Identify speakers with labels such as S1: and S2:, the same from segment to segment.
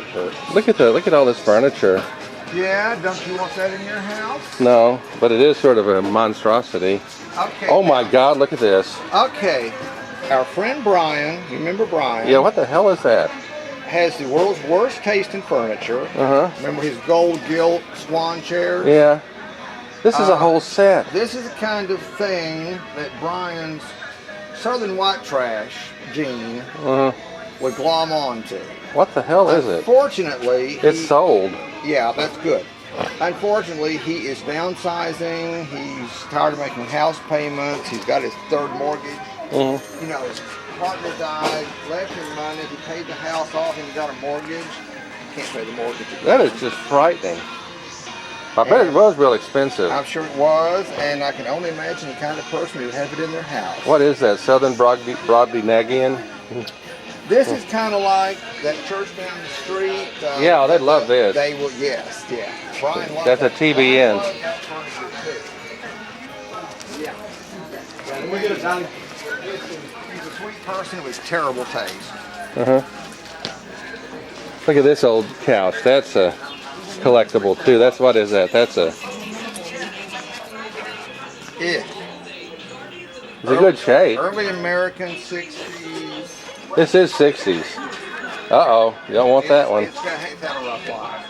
S1: get hurt.
S2: Look at all this furniture.
S1: Yeah, don't you want that in your house?
S2: No, but it is sort of a monstrosity.
S1: Okay.
S2: Oh my God, look at this.
S1: Okay. Our friend Brian, you remember Brian?
S2: Yeah, what the hell is that?
S1: Has the world's worst taste in furniture. Remember his gold gilt swan chairs?
S2: Yeah. This is a whole set.
S1: This is the kind of thing that Brian's Southern white trash gene would glom onto.
S2: What the hell is it?
S1: Fortunately,
S2: It's sold.
S1: Yeah, that's good. Unfortunately, he is downsizing. He's tired of making house payments. He's got his third mortgage. You know, his partner died, left him money. He paid the house off and he got a mortgage. Can't pay the mortgage again.
S2: That is just frightening. I bet it was real expensive.
S1: I'm sure it was, and I can only imagine the kind of person who would have it in their house.
S2: What is that? Southern Brobdingnagian?
S1: This is kind of like that church down the street.
S2: Yeah, they'd love this.
S1: They will, yes, yeah. Brian loved
S2: That's a
S1: that.
S2: TBN.
S1: Brian loved that furniture too. Yeah.
S3: Can we get it done?
S1: He's a sweet person with terrible taste.
S2: Look at this old couch. That's a collectible too. That's, what is that? That's a,
S1: Yeah.
S2: it's a good shape.
S1: Early American 60s.
S2: This is 60s. Uh-oh, you don't want that one.
S1: It's had a rough life.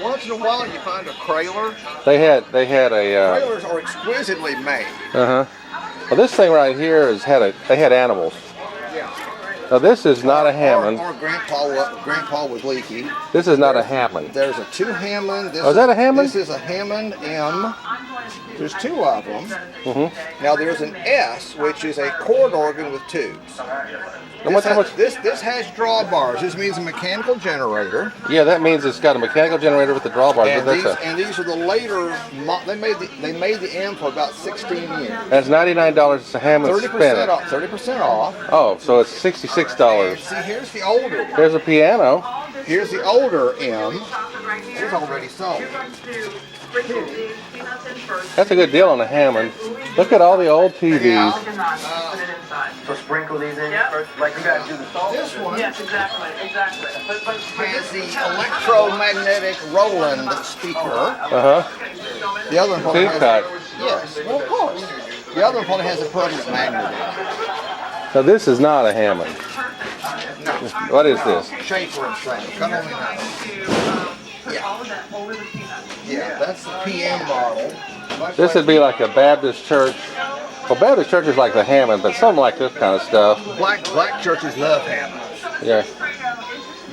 S1: Once in a while you find a Krahler.
S2: They had a,
S1: Krahlers are exquisitely made.
S2: well, this thing right here they had animals.
S1: Yeah.
S2: Now this is not a Hammond.
S1: Or Grandpa was leaky.
S2: This is not a Hammond.
S1: There's a 2 Hammond.
S2: Oh, is that a Hammond?
S1: This is a Hammond M. There's 2 of them. Now there's an S, which is a chord organ with tubes. This has drawbars. This means a mechanical generator.
S2: Yeah, that means it's got a mechanical generator with the drawbars.
S1: And these are the later. They made the M for about 16 years.
S2: That's $99. It's a Hammond
S1: 30%
S2: Spinner.
S1: off. 30% off.
S2: Oh, so it's $66.
S1: See, here's the older one.
S2: There's a piano.
S1: Here's the older M. It's already sold.
S2: That's a good deal on a Hammond. Look at all the old TVs.
S3: So sprinkle these in first, like you guys do the salt.
S1: This one
S4: Yes, exactly.
S1: has the electromagnetic Roland speaker. The other one probably
S2: Two cut.
S1: Yes, well, of course. The other one probably has a permanent magnet in it.
S2: So this is not a Hammond.
S1: No.
S2: What is this?
S1: Schaefer and Son. Come on now. Yeah, that's the PM model.
S2: This would be like a Baptist church. Well, Baptist church is like the Hammond, but something like this kind of stuff.
S1: Black churches love Hammonds.
S2: Yeah.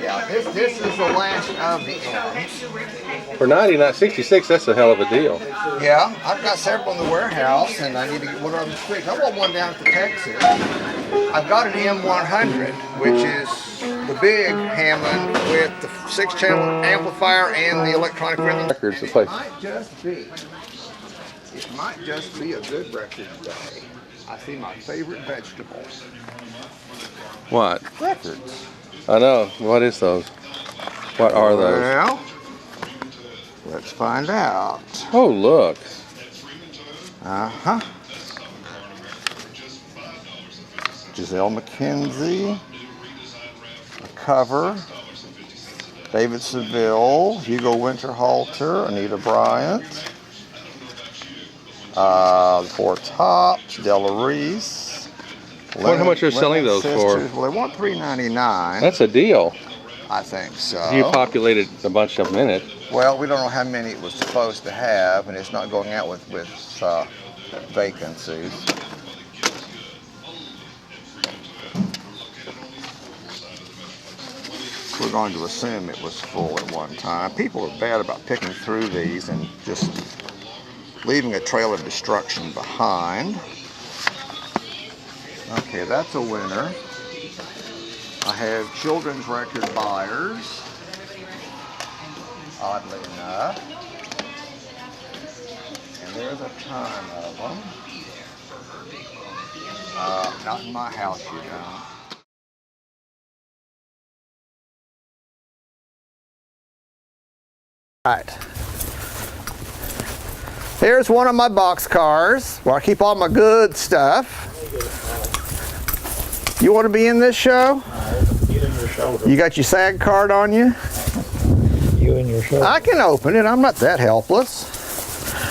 S1: Yeah, this is the last of the M's.
S2: For $99.66, that's a hell of a deal.
S1: Yeah, I've got several in the warehouse, and I need to get one of them fixed. I want one down to Texas. I've got an M100, which is the big Hammond with the 6-channel amplifier and the electronic rhythm.
S2: Records, the place.
S1: It might just be a good record day. I see my favorite vegetables.
S2: What?
S1: Records.
S2: I know. What is those? What are those?
S1: Well, let's find out.
S2: Oh, look.
S1: Giselle McKenzie, a cover. David Seville, Hugo Winterhalter, Anita Bryant. The Four Tops, Della Reese.
S2: Wonder how much you're selling those for.
S1: Well, they want $3.99.
S2: That's a deal.
S1: I think so.
S2: You populated a bunch of them in it.
S1: Well, we don't know how many it was supposed to have, and it's not going out with vacancies. We're going to assume it was full at one time. People are bad about picking through these and just leaving a trail of destruction behind. Okay, that's a winner. I have children's record buyers, oddly enough. And there's a ton of them. Not in my house, you know. Right. Here's one of my box cars where I keep all my good stuff. You want to be in this show?
S4: and your shoulder.
S1: You got your SAG card on you?
S4: You and your shoulder.
S1: I can open it. I'm not that helpless.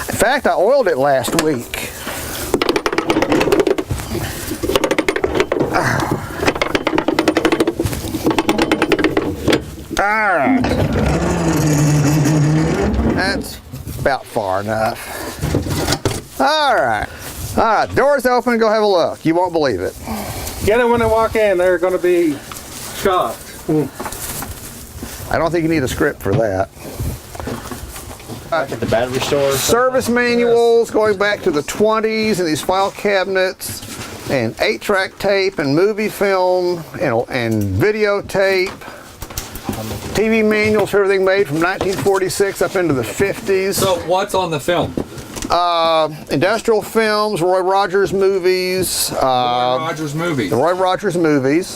S1: In fact, I oiled it last week. All right. That's about far enough. All right. All right, doors open, go have a look. You won't believe it.
S2: Get it when they walk in. They're going to be shocked.
S1: I don't think you need a script for that.
S4: At the battery store.
S1: Service manuals going back to the 20s and these file cabinets and 8-track tape and movie film and videotape. TV manuals for everything made from 1946 up into the 50s.
S5: So what's on the film?
S1: Industrial films, Roy Rogers movies.
S5: Roy Rogers movies.
S1: The Roy Rogers movies.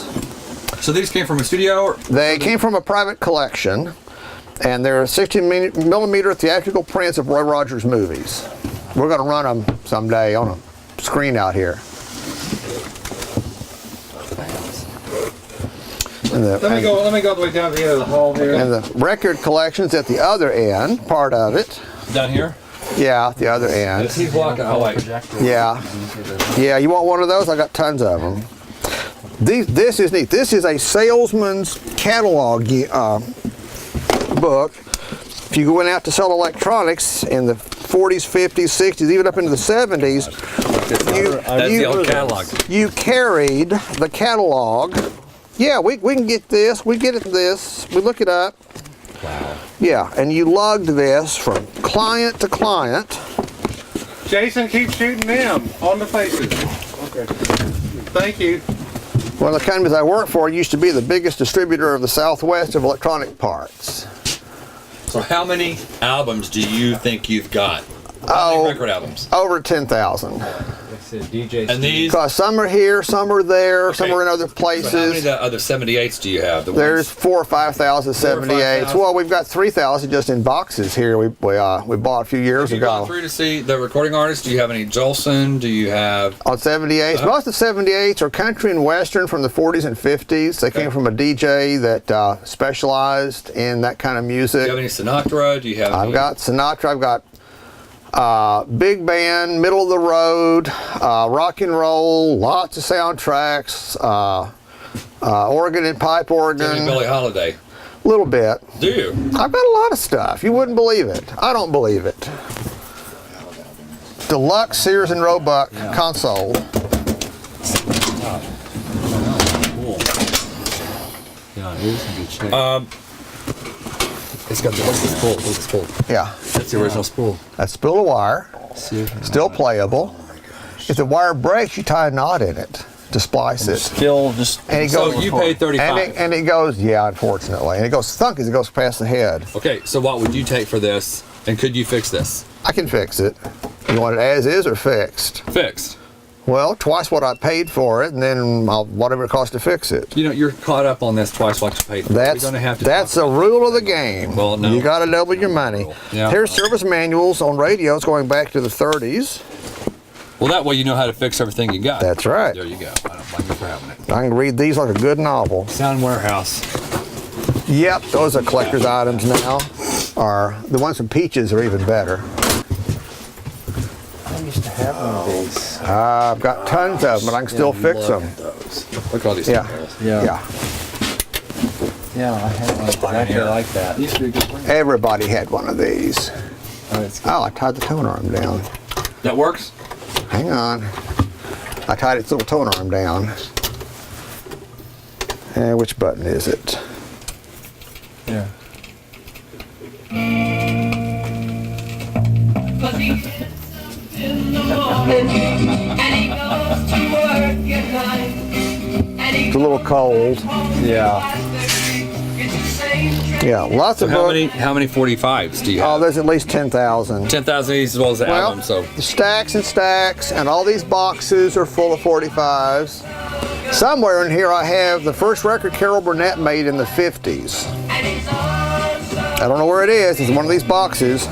S5: So these came from a studio? Or?
S1: They came from a private collection, and they're 16mm theatrical prints of Roy Rogers movies. We're going to run them someday on a screen out here.
S2: Let me go all the way down to the end of the hall here.
S1: And the record collection's at the other end, part of it.
S5: Down here?
S1: Yeah, the other end.
S5: He's blocking the light.
S1: Yeah. Yeah, you want one of those? I got tons of them. This is neat. This is a salesman's catalog book. If you went out to sell electronics in the 40s, 50s, 60s, even up into the 70s,
S5: That's the old catalog.
S1: you carried the catalog. Yeah, we can get this. We get it this. We look it up.
S5: Wow.
S1: Yeah, and you lugged this from client to client.
S2: Jason, keep shooting them on the faces. Okay. Thank you.
S1: One of the companies I work for used to be the biggest distributor of the Southwest of electronic parts.
S5: So how many albums do you think you've got? How many record albums?
S1: Over 10,000.
S4: DJ
S5: And these?
S1: Because some are here, some are there, some are in other
S5: So how many
S1: places.
S5: other 78s do you have? The
S1: There's
S5: ones-
S1: 4,000 or 5,000 78s.
S5: 5,000?
S1: Well, we've got 3,000 just in boxes here. We bought a few years
S5: Have you gone
S1: ago.
S5: through to see the recording artists? Do you have any Jolson? Do you have...
S1: On 78s, most of the 78s are country and western from the 40s and 50s. They came from a DJ that specialized in that kind of
S5: Do
S1: music.
S5: you have any Sinatra? Do you have
S1: I've
S5: any...
S1: got Sinatra, I've got big band, middle of the road, rock and roll, lots of soundtracks, organ and pipe
S5: Do you have
S1: organ,
S5: any Billie Holiday?
S1: a little bit.
S5: Do you?
S1: I've got a lot of stuff. You wouldn't believe it. I don't believe it. Deluxe Sears and Roebuck console.
S4: Yeah, it is in good shape.
S5: It's got the... What's the spool? What's the spool?
S1: Yeah,
S5: That's the original spool.
S1: that's spool of wire, still playable. If the wire breaks, you tie a knot in it to splice it.
S4: Still just.
S1: And it
S5: So
S1: goes,
S5: you paid 35.
S1: and it goes, yeah, unfortunately. And it goes thunk as it goes past the head.
S5: Okay, so what would you take for this? And could you fix this?
S1: I can fix it. You want it as is or fixed?
S5: Fixed.
S1: Well, twice what I paid for it, and then whatever it costs to fix it.
S5: You know, you're caught up on this twice what you paid for.
S1: That's
S5: We're gonna have to
S1: that's
S5: talk
S1: a rule of the game.
S5: Well, no.
S1: You got to double your money.
S5: Yeah.
S1: Here's service manuals on radios going back to the 30s.
S5: Well, that way you know how to fix everything you got.
S1: That's right.
S5: There you go. I don't blame you for having it.
S1: I can read these like a good novel.
S4: Sound Warehouse.
S1: Yep, those are collector's items now. Or the ones from Peaches are even better.
S4: I used to have one of these.
S1: I've got tons of them, but I can still fix them.
S5: Look at all these
S1: Yeah.
S5: things.
S4: Yeah, I had one exactly like that.
S5: Used to be a good one.
S1: Everybody had one of these.
S4: Oh, it's good.
S1: Oh, I tied the tone arm down.
S5: That works?
S1: Hang on. I tied its little tone arm down. And which button is it?
S4: Yeah.
S1: It's a little cold.
S4: Yeah.
S1: Yeah, lots
S5: So
S1: of
S5: how
S1: books.
S5: many 45s do you
S1: Oh,
S5: have?
S1: there's at least 10,000.
S5: 10,000 of these as well as the
S1: Well,
S5: album, so...
S1: stacks and stacks, and all these boxes are full of 45s. Somewhere in here I have the first record Carol Burnett made in the 50s. I don't know where it is. It's in one of these boxes.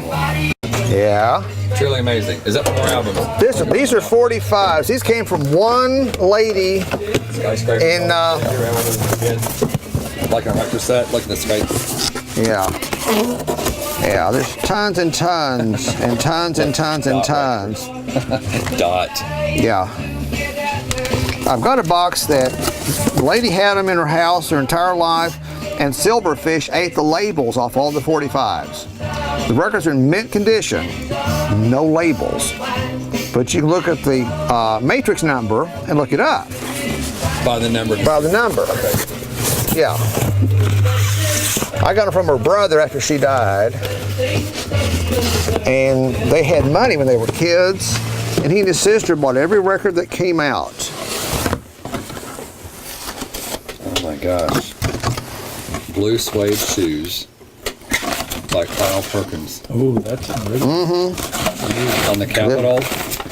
S1: Yeah.
S5: Truly amazing. Is that more albums?
S1: These are 45s. These came from one lady in
S5: Like a record set, like the Skype.
S1: Yeah. Yeah, there's tons and tons and tons and tons and tons.
S5: Dot.
S1: Yeah. I've got a box that the lady had them in her house her entire life, and silverfish ate the labels off all the 45s. The records are in mint condition, no labels. But you can look at the matrix number and look it up.
S5: By the number.
S1: By the number.
S5: Okay.
S1: Yeah. I got it from her brother after she died. And they had money when they were kids. And he and his sister bought every record that came out.
S5: Oh my gosh. Blue suede shoes by Carl Perkins.
S4: Oh, that's really
S5: On the Capitol.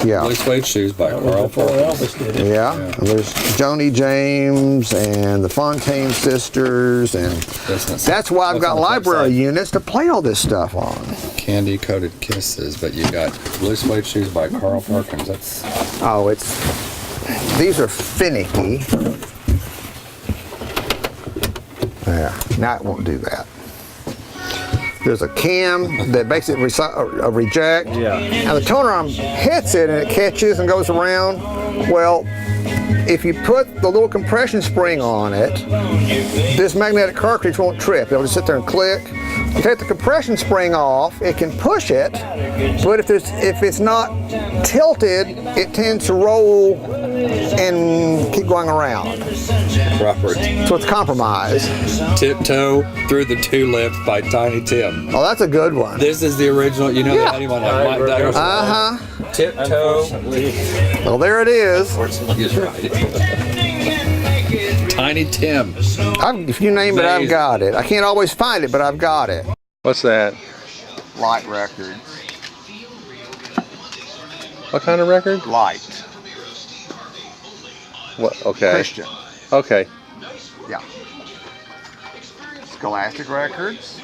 S1: Yeah.
S5: Blue suede shoes by Carl
S4: before
S5: Perkins.
S4: Elvis did it.
S1: Yeah. And there's Joni James and the Fontaine sisters, and that's why I've got library units to play all this stuff on.
S5: Candy coated kisses, but you got blue suede shoes by Carl Perkins. That's
S1: These are finicky. Yeah, now it won't do that. There's a cam that makes it reject.
S4: Yeah.
S1: And the toner arm hits it and it catches and goes around. Well, if you put the little compression spring on it, this magnetic cartridge won't trip. It'll just sit there and click. You take the compression spring off, it can push it, but if it's not tilted, it tends to roll and keep going around.
S5: Robert.
S1: So it's compromised.
S5: Tiptoe Through the Tulips by Tiny Tim.
S1: Oh, that's a good one.
S5: This is the original, you know, they had him on like Mike Dyer.
S1: Uh-huh.
S5: Tiptoe.
S1: Well, there it is.
S5: He's right. Tiny Tim.
S1: If you name it, I've got it. I can't always find it, but I've got it.
S2: What's that?
S1: Light records.
S2: What kind of record?
S1: Light.
S2: What? Okay.
S1: Christian.
S2: Okay.
S1: Yeah. Scholastic records.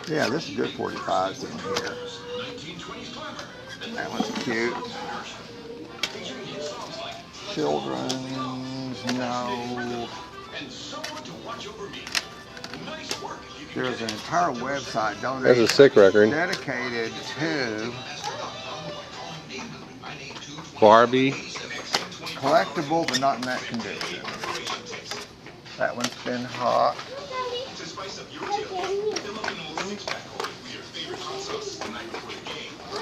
S1: Yeah, this is good 45s in here. That one's cute. Children's, no. There's an entire website
S2: That's a sick record.
S1: dedicated to
S2: Barbie.
S1: collectible, but not in that condition. That one's been hot.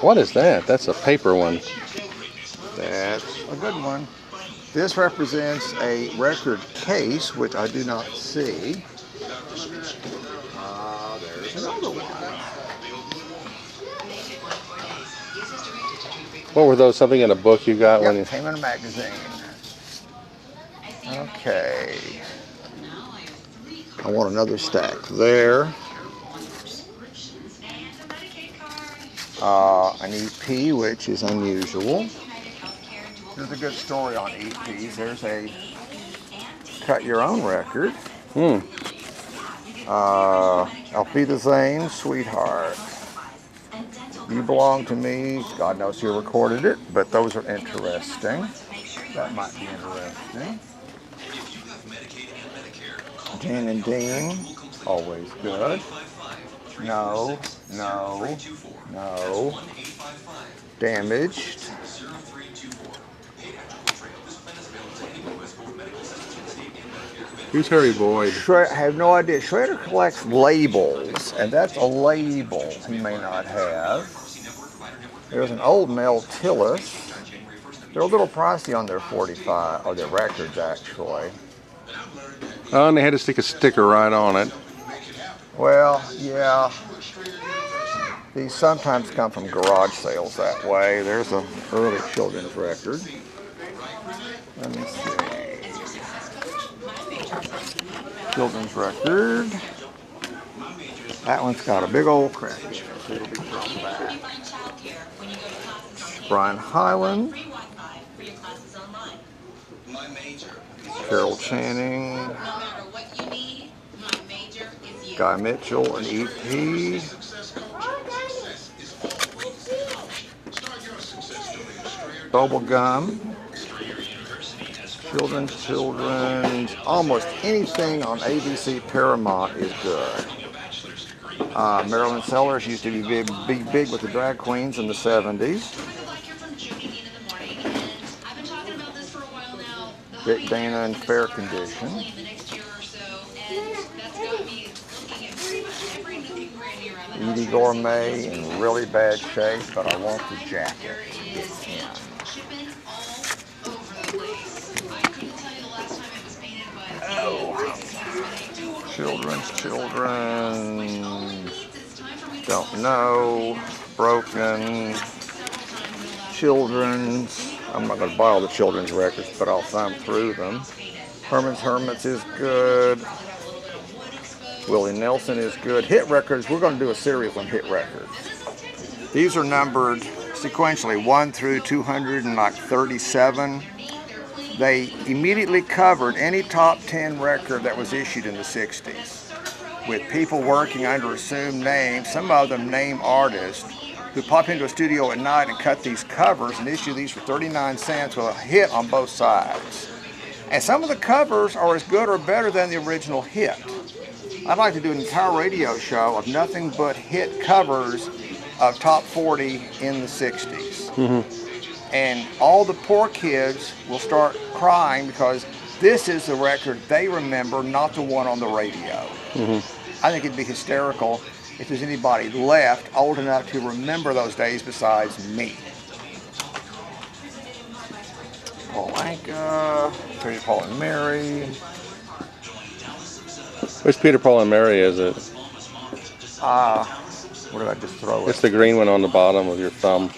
S2: What is that? That's a paper one.
S1: That's a good one. This represents a record case, which I do not see. There's another one.
S2: What were those? Something in a book you got when you...
S1: Yep, came in a magazine. Okay. I want another stack there. An EP, which is unusual. There's a good story on EPs. There's a cut your own record. Alfida Zane, Sweetheart. You Belong to Me. God knows who recorded it, but those are interesting. That might be interesting. Jan and Dean, always good. No, no, no. Damaged.
S2: Who's Harry Boyd?
S1: I have no idea. Schrader collects labels, and that's a label he may not have. There's an old Mel Tillis. They're a little pricey on their 45, or their records actually.
S2: Oh, and they had to stick a sticker right on it.
S1: Well, yeah. These sometimes come from garage sales that way. There's an early children's record. Let me see. Children's record. That one's got a big old crack in it. It'll be from back. Brian Hyland. Carol Channing. Guy Mitchell, an EP. Bubblegum. Children's. Almost anything on ABC Paramount is good. Marilyn Sellers used to be big with the drag queens in the 70s. Dick Dana in fair condition. Edie Gourmet in really bad shape, but I want the jacket to get in. Oh, children's. Don't know. Broken. Children's. I'm not going to buy all the children's records, but I'll thumb through them. Herman's Hermits is good. Willie Nelson is good. Hit records, we're going to do a series on hit records. These are numbered sequentially 1 through 237. They immediately covered any top 10 record that was issued in the 60s, with people working under assumed names, some of them name artists, who pop into a studio at night and cut these covers and issue these for 39 cents with a hit on both sides. And some of the covers are as good or better than the original hit. I'd like to do an entire radio show of nothing but hit covers of top 40 in the 60s. And all the poor kids will start crying because this is the record they remember, not the one on the radio. I think it'd be hysterical if there's anybody left old enough to remember those days besides me. Paul Anka, Peter, Paul and Mary.
S2: Which Peter, Paul and Mary is it?
S1: What did I just throw?
S2: It's the green one on the bottom of your thumb.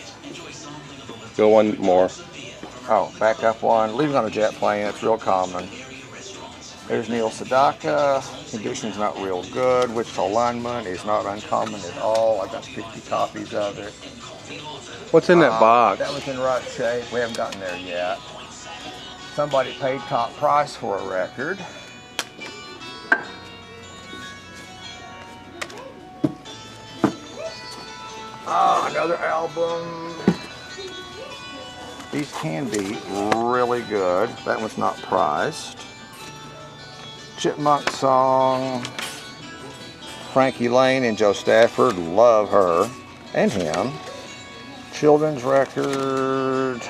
S2: Go one more.
S1: Oh, back up one. Leaving on a jet plane, it's real common. There's Neil Sedaka. Condition's not real good. Wichita Lineman is not uncommon at all. I've got 50 copies of it.
S2: What's in that box?
S1: That was in rough shape. We haven't gotten there yet. Somebody paid top price for a record. Another album. These can be really good. That one's not priced. Chipmunk Song. Frankie Lane and Joe Stafford, love her and him. Children's record.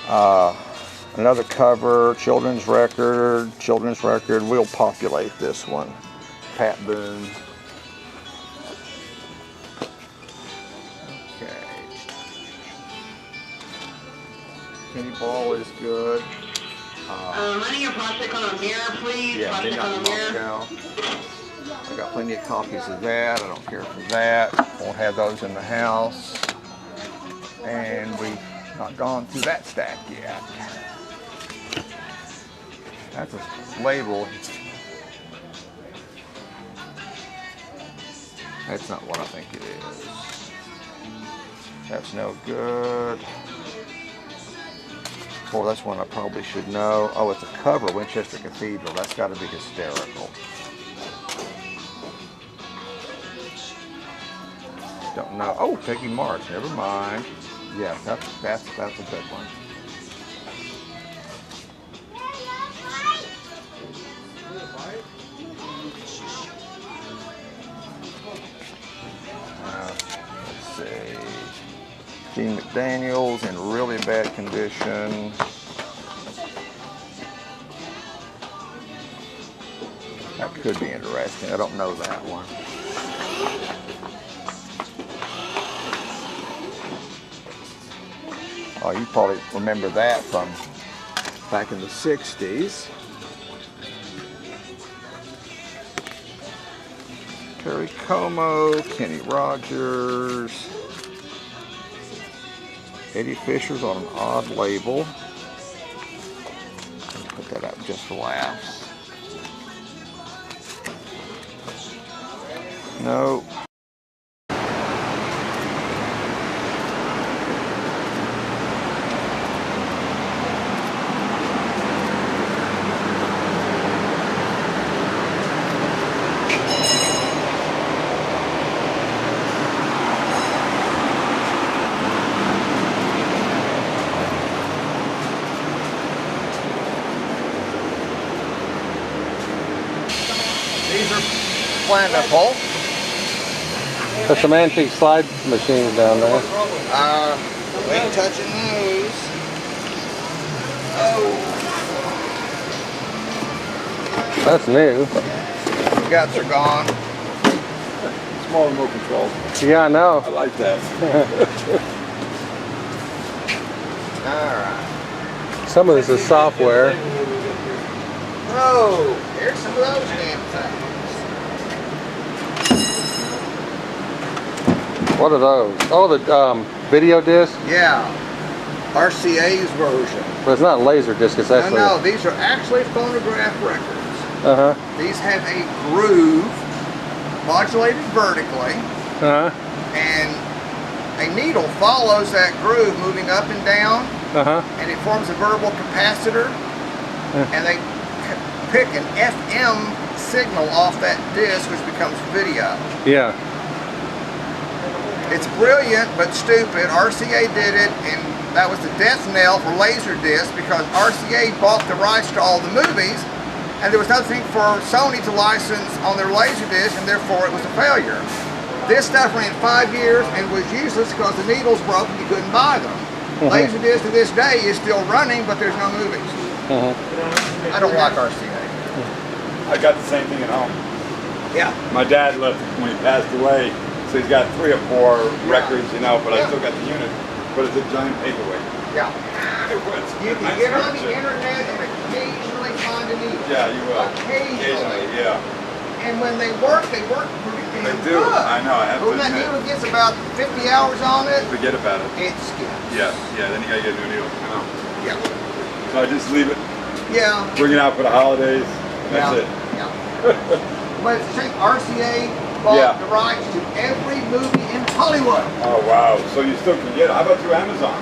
S1: Another cover, children's record. We'll populate this one. Pat Boone. Kenny Ball is good.
S6: Running your plastic on a mirror, please.
S1: Yeah,
S6: Plastic on a mirror.
S1: I got plenty of copies of that. I don't care for that. Won't have those in the house. And we've not gone through that stack yet. That's a label. That's not what I think it is. That's no good. Boy, that's one I probably should know. Oh, it's a cover, Winchester Cathedral. That's got to be hysterical. Don't know. Oh, Peggy March. Never mind. Yes, that's a good one. Let's see. Gene McDaniels in really bad condition. That could be interesting. I don't know that one. Oh, you probably remember that from back in the 60s. Perry Como, Kenny Rogers. Eddie Fisher's on an odd label. Put that up just for laughs. No. plentiful.
S2: There's some antique slide machines down there.
S1: We ain't touching those. Oh,
S2: That's new.
S1: the guts are gone.
S7: Small remote control.
S2: Yeah, I know.
S7: I like that.
S1: Alright.
S2: Some of this is software.
S1: Oh, here's some of those damn things.
S2: What are those? Oh, the video disc?
S1: Yeah. RCA's version.
S2: But it's not laser disc, it's actually.
S1: No, these are actually phonograph records.
S2: Uh-huh.
S1: These have a groove modulated vertically,
S2: Uh-huh.
S1: and a needle follows that groove moving up and down,
S2: Uh-huh.
S1: and it forms a vertical capacitor, and they pick an FM signal off that disc, which becomes video.
S2: Yeah.
S1: It's brilliant but stupid. RCA did it, and that was the death knell for Laserdisc, because RCA bought the rights to all the movies, and there was nothing for Sony to license on their Laserdisc, and therefore it was a failure. This stuff ran 5 years and was useless because the needles broke and you couldn't buy them. Laserdisc to this day is still running, but there's no movies. I don't like RCA.
S7: I got the same thing at home.
S1: Yeah.
S7: My dad left when he passed away, so he's got 3 or 4 records, you know, but I still got the unit. But it's a giant paperweight.
S1: Yeah.
S7: It was.
S1: You can get on the internet and occasionally find a needle.
S7: Yeah, you will.
S1: Occasionally.
S7: Yeah.
S1: And when they work pretty
S7: They
S1: damn
S7: do.
S1: good.
S7: I know. I have
S1: But
S7: to
S1: when that
S7: admit.
S1: needle gets about 50 hours on it,
S7: Forget about it.
S1: it skips.
S7: Yeah. Yeah. Then you gotta get a new needle. I know.
S1: Yeah.
S7: So I just leave it,
S1: Yeah.
S7: bring it out for the holidays. And that's
S1: yeah.
S7: it.
S1: Yeah. But it's the same. RCA bought
S7: Yeah.
S1: the rights to every movie in Hollywood.
S7: Oh wow. So you still can get it. How about through Amazon?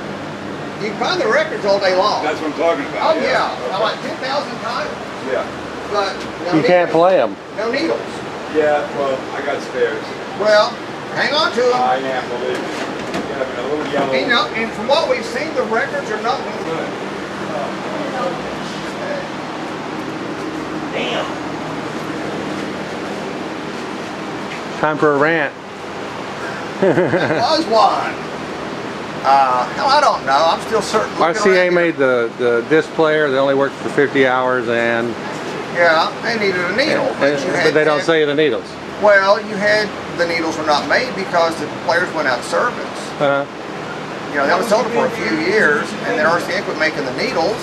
S1: You can find the records all day long.
S7: That's what I'm talking about.
S1: Oh yeah. Now,
S7: Okay.
S1: like 10,000 titles.
S7: Yeah.
S1: But no
S2: You can't
S1: needles.
S2: play them.
S1: No needles.
S7: Yeah. Well, I got spares.
S1: Well, hang on to them.
S7: I am, believe me. You have a little yellow.
S1: You know, and from what we've seen, the records are not no good. Damn.
S2: Time for a rant.
S1: That was one. Hell, I don't know. I'm still certain. looking
S2: RCA
S1: around here.
S2: made the disc player. They only worked for 50 hours, and
S1: Yeah, they needed a needle, but you had.
S2: but they don't say the needles.
S1: Well, you had the needles were not made because the players went out of service.
S2: Uh-huh.
S1: You know, they only sold it for a few years, and then RCA quit making the needles.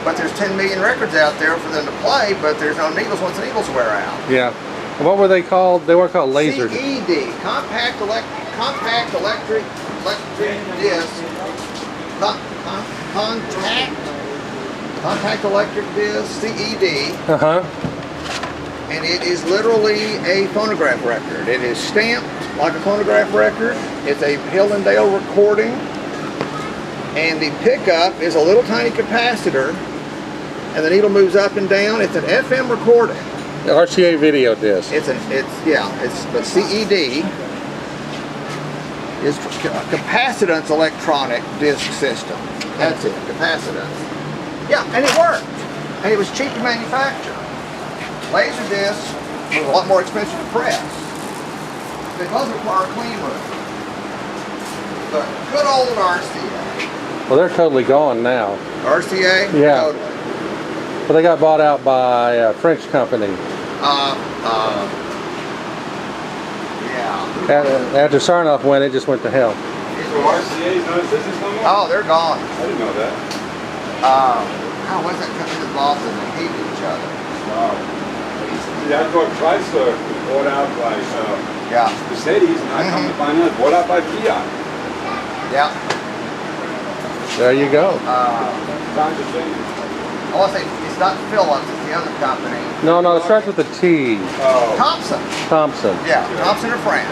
S1: But there's 10 million records out there for them to play, but there's no needles once the needles wear out.
S2: Yeah. What were they called? They weren't called lasers.
S1: CED, compact electric disc, contact electric disc, CED,
S2: Uh-huh.
S1: and it is literally a phonograph record. It is stamped like a phonograph record. It's a Hill and Dale recording, and the pickup is a little tiny capacitor, and the needle moves up and down. It's an FM recording.
S2: The RCA video disc.
S1: But CED is capacitance electronic disc system. That's it, capacitance. Yeah, and it worked. And it was cheap to manufacture. Laserdisc was a lot more expensive to press. They both require a clean room. But good old RCA.
S2: Well, they're totally gone now.
S1: RCA?
S2: Yeah.
S1: Totally.
S2: But they got bought out by a French company.
S1: Yeah.
S2: After Sarnoff went, it just went to hell.
S7: So RCA's not in business no more?
S1: Oh, they're gone.
S7: I didn't know that.
S1: How was that company that bought them? They hated each other.
S7: Wow. Yeah, I thought Chrysler was bought out by
S1: Yeah.
S7: Mercedes, and I come to find out, bought out by Fiat.
S1: Yeah.
S2: There you go.
S7: Times are changing.
S1: I want to say it's not Phillips, it's the other company.
S2: No, it starts with a T.
S7: Oh.
S1: Thompson.
S2: Thompson.
S1: Yeah, Thompson of France.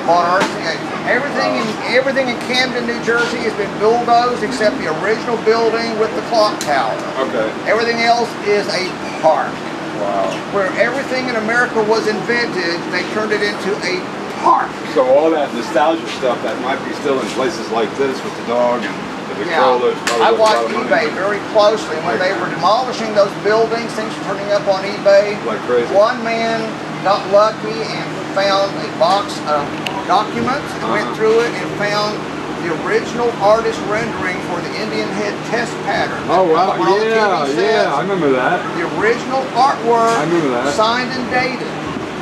S1: Bought RCA. Everything in Camden, New Jersey has been bulldozed except the original building with the clock tower.
S7: Okay.
S1: Everything else is a park.
S7: Wow.
S1: Where everything in America was invented, they turned it into a park.
S7: So all that nostalgia stuff that might be still in places like this with the dog and the Victrolas, probably
S1: I
S7: worth a lot
S1: watched
S7: of money.
S1: eBay very closely. When they were demolishing those buildings, things were turning up on eBay.
S7: Like crazy.
S1: One man got lucky and found a box of documents and went through it and found the original artist rendering for the Indian head test pattern.
S7: Oh wow,
S1: Were on the
S7: yeah,
S1: TV sets.
S7: yeah, I remember that.
S1: The original artwork,
S7: I remember that.
S1: signed and dated,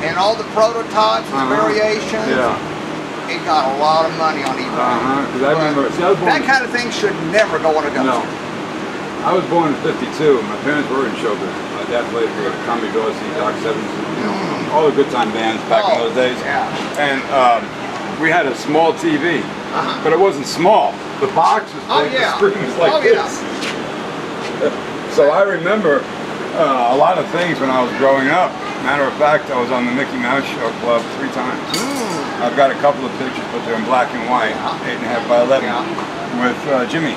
S1: and all the prototypes and the variations.
S7: Yeah.
S1: It got a lot of money on eBay.
S7: Because I remember, see, I was born
S1: That kind of thing should never go on a dumpster.
S7: No. I was born in '52. My parents were in show business. My dad played for Tommy Dorsey, Doc Sevens, all the good time bands back in those days.
S1: Yeah.
S7: And we had a small TV, but it wasn't small. The box was big, the screen was like this. So I remember a lot of things when I was growing up. Matter of fact, I was on the Mickey Mouse Show Club 3 times. I've got a couple of pictures, but they're in black and white, 8.5 by 11, with Jimmy.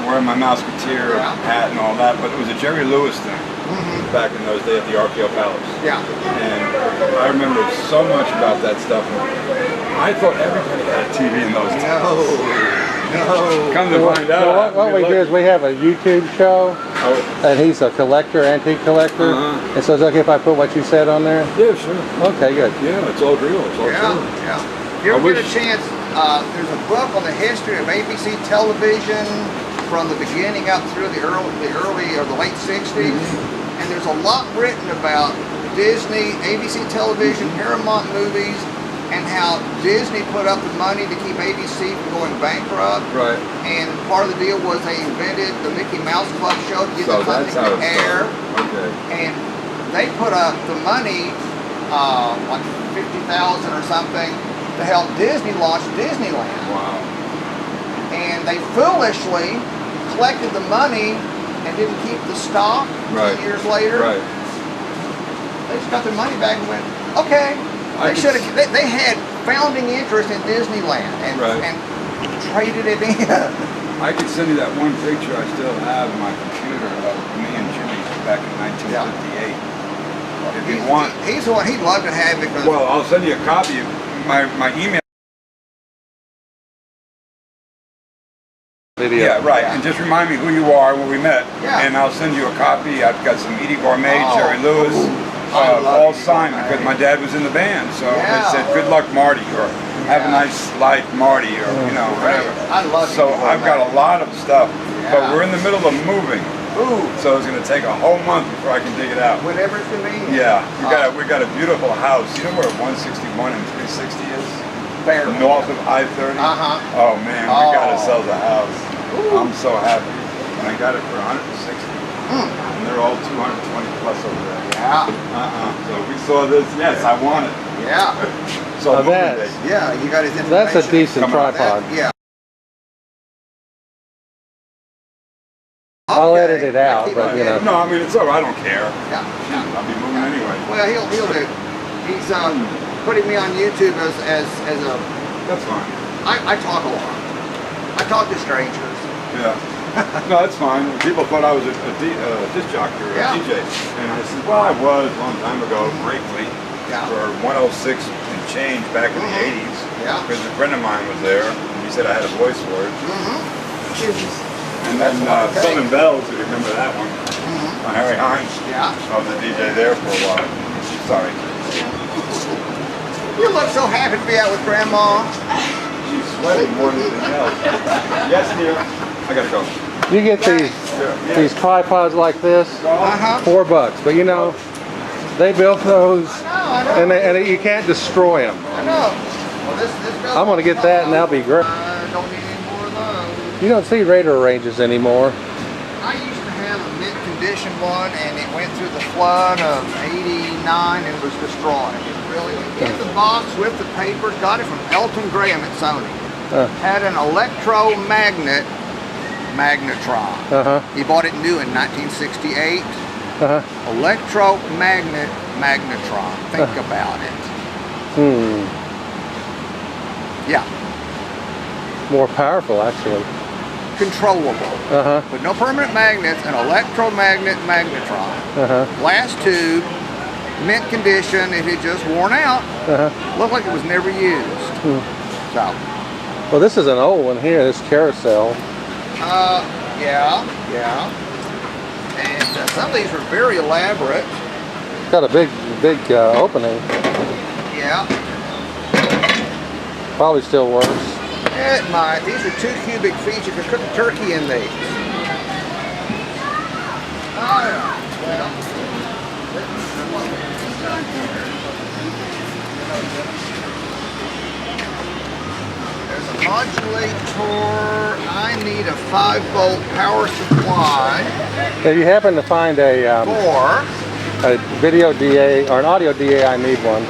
S7: Wearing my Mouseketeer hat and all that, but it was a Jerry Lewis thing back in those days at the RKO Palace.
S1: Yeah.
S7: And I remember so much about that stuff. I thought everybody had a TV in those days. No. Come to find out.
S2: Well, what we do is we have a YouTube show, and he's a collector, antique collector. And so it's okay if I put what you said on there?
S7: Yeah, sure.
S2: Okay, good.
S7: Yeah, it's all real. It's all true.
S1: Yeah. If you ever get a chance, there's a book on the history of ABC television from the beginning up through the early or the late 60s. And there's a lot written about Disney, ABC television, Paramount movies, and how Disney put up the money to keep ABC from going bankrupt.
S7: Right.
S1: And part of the deal was they invented the Mickey Mouse Club show to get the funding to air.
S7: Okay.
S1: And they put up the money, like $50,000 or something, to help Disney launch Disneyland.
S7: Wow.
S1: And they foolishly collected the money and didn't keep the stock 2 years later.
S7: Right.
S1: They just got their money back and went, okay. They should have. They had founding interest in Disneyland and traded it in.
S7: I could send you that one picture I still have in my computer of me and Jimmy back in 1958. If you want,
S1: he's the one. He'd love to have it.
S7: Well, I'll send you a copy of my email.
S2: Video.
S7: Yeah, right. And just remind me who you are, where we met,
S1: Yeah.
S7: and I'll send you a copy. I've got some Edie Gourmet, Jerry Lewis. All signed because my dad was in the band, so they said "Good luck, Marty," or "Have a nice life, Marty," or whatever.
S1: I love.
S7: So I've got a lot of stuff, but we're in the middle of moving, so it's going to take a whole month before I can dig it out.
S1: Whenever it's convenient.
S7: Yeah, we got a beautiful house. You know where 161 and 360 is?
S1: Fair.
S7: North of I-30. Oh man, we got ourselves a house. I'm so happy, and I got it for 160. And they're all 220 plus over there.
S1: Yeah.
S7: So we saw this. Yes, I want it.
S1: Yeah.
S7: So moving
S2: that-
S7: day.
S1: Yeah. You got his information.
S2: That's a decent
S7: Come on.
S2: tripod.
S1: Yeah.
S2: I'll
S1: Okay.
S2: edit it out, but you know.
S7: No, I mean it's all right. I don't care.
S1: Yeah.
S7: I'll be moving anyway.
S1: Well, he'll do. He's putting me on YouTube as a.
S7: That's fine.
S1: I talk a lot. I talk to strangers.
S7: Yeah. No, that's fine. People thought I was a disc jockey or a DJ, and I said, well, I was a long time ago, briefly, for 106 and change back in the 80s.
S1: Yeah.
S7: Because a friend of mine was there, and he said I had a voice for it. And then Southern Bells, if you remember that one, Harry Hines.
S1: Yeah.
S7: I was a DJ there for a while. Sorry.
S1: You look so happy to be out with Grandma.
S7: She's sweating more than anything else. Yes, dear. I gotta go.
S2: You get these tripods like this, $4, but you know, they built those,
S1: I know.
S2: and you can't destroy them.
S1: I know. Well, this
S2: I'm gonna get that, and that'll be great.
S1: I don't need any more of those.
S2: You don't see radar ranges anymore.
S1: I used to have a mint condition one, and it went through the flood of '89 and was destroyed. It really in the box with the papers. Got it from Elton Graham at Sony. Had an electromagnet magnetron. He bought it new in 1968. Electromagnet magnetron. Think about it. Yeah.
S2: More powerful, actually.
S1: Controllable. But no permanent magnets, an electromagnet magnetron. Glass tube, mint condition, it had just worn out. Looked like it was never used. So.
S2: Well, this is an old one here, this carousel.
S1: Yeah. And some of these are very elaborate.
S2: Got a big opening.
S1: Yeah.
S2: Probably still works.
S1: It might. These are 2 cubic feet. You can cook a turkey in these. Oh, yeah. Well, there's a modulator. I need a 5-volt power supply
S2: If you happen to find a
S1: for
S2: video DA or an audio DA, I need one.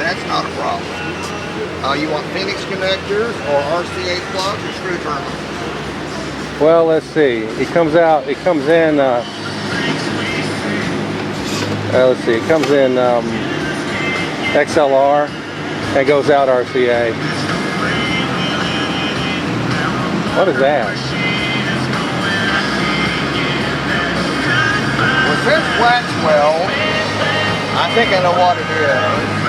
S1: that's not a problem. You want Phoenix connectors or RCA plugs or screwdriver?
S2: Well, let's see. It comes in. Let's see. It comes in XLR and goes out RCA. What is that?
S1: Well, since Waxwell, I think I know what it is.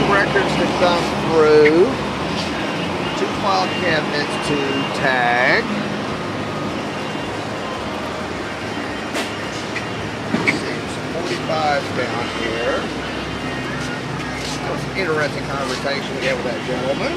S1: Records to thumb through, 2 file cabinets to tag. Let's see, some 45 down here. That was an interesting conversation we had with that gentleman.